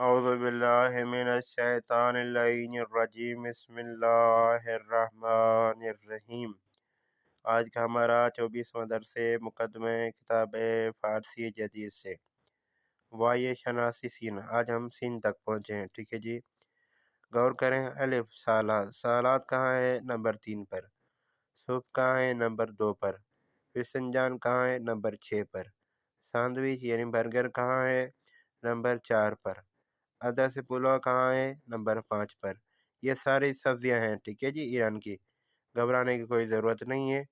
औज़ुबिल्लाहिमिनश्शैतानिर्रजीम बिस्मिल्लाहिर्रहमानिर्रहीम। आज का हमारा 24वां दर्स मुकदमे किताब फ़ारसी जदीद से वाये शनासी सीन। आज हम सीन तक पहुँचे हैं। ठीक है जी, गौर करें। अलिफ सालात, सालात कहाँ है? नंबर 3 पर। सूप कहाँ है? नंबर 2 पर। फिसंजान कहाँ है? नंबर 6 पर। सैंडविच यानी बर्गर कहाँ है? नंबर 4 पर। अदर से पुलाव कहाँ है? नंबर 5 पर। ये सारी सब्जियां हैं। ठीक है जी, ईरान की। घबराने की कोई ज़रूरत नहीं है।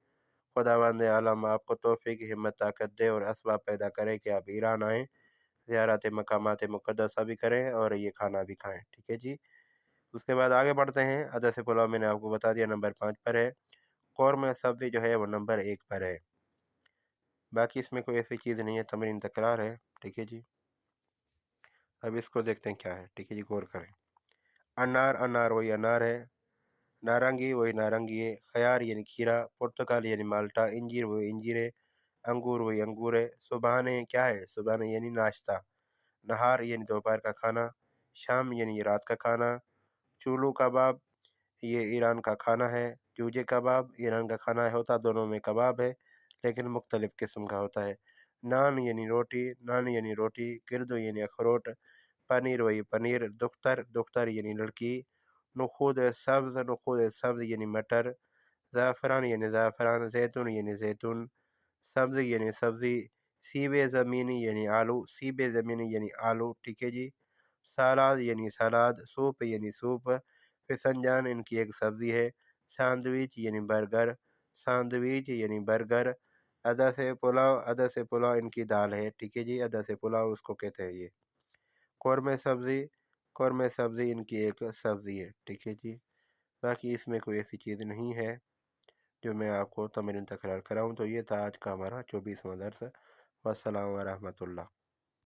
खुदावंद आलम आपको तौफीक, हिम्मत, ताकत दे और असबाब पैदा करे कि आप ईरान आएँ, ज़ियारत मकामात मुक़द्दसा भी करें और ये खाना भी खाएँ। ठीक है जी, उसके बाद आगे बढ़ते हैं। अदर से पुलाव मैंने आपको बता दिया नंबर 5 पर है। कौरमा सब्ज़ी जो है वो नंबर 1 पर है। बाकी इसमें कोई ऐसी चीज़ नहीं है, तमरीन तकरार है। ठीक है जी, अब इसको देखते हैं क्या है। ठीक है जी, गौर करें। अनार, अनार वही अनार है। नारंगी वही नारंगी है। खयार यानी खीरा। पुर्तगाल यानी माल्टा। इंजीर वही इंजीर है। अंगूर वही अंगूर है। सुबहाने क्या है? सुबहाने यानी नाश्ता। नहार यानी दोपहर का खाना। शाम यानी रात का खाना। चूलू कबाब ये ईरान का खाना है। जूजे कबाब ईरान का खाना है, होता दोनों में कबाब है लेकिन मुख्तलिफ किस्म का होता है। नान यानी रोटी, नान यानी रोटी। गिरदो यानी अखरोट। पनीर वही पनीर। दुख्तर, दुख्तर यानी लड़की। नखूद सब्ज़, नखूद सब्ज़ यानी मटर। ज़ाफ़रान यानी ज़ाफ़रान। जैतून यानी जैतून। सब्ज़ यानी सब्ज़ी। सीबे ज़मीनी यानी आलू, सीबे ज़मीनी यानी आलू। ठीक है जी, सलाद यानी सलाद। सूप यानी सूप। फिसंजान इनकी एक सब्ज़ी है। सैंडविच यानी बर्गर, सैंडविच यानी बर्गर। अदा से पुलाव, अदा से पुलाव इनकी दाल है। ठीक है जी, अदा से पुलाव उसको कहते हैं ये। कौरमे सब्ज़ी, कौरमे सब्ज़ी इनकी एक सब्ज़ी है। ठीक है जी, बाकी इसमें कोई ऐसी चीज़ नहीं है जो मैं आपको तमरीन तकरार कराऊँ। तो ये था आज का हमारा 24वां दर्स। वस्सलाम व रहमतुल्लाह।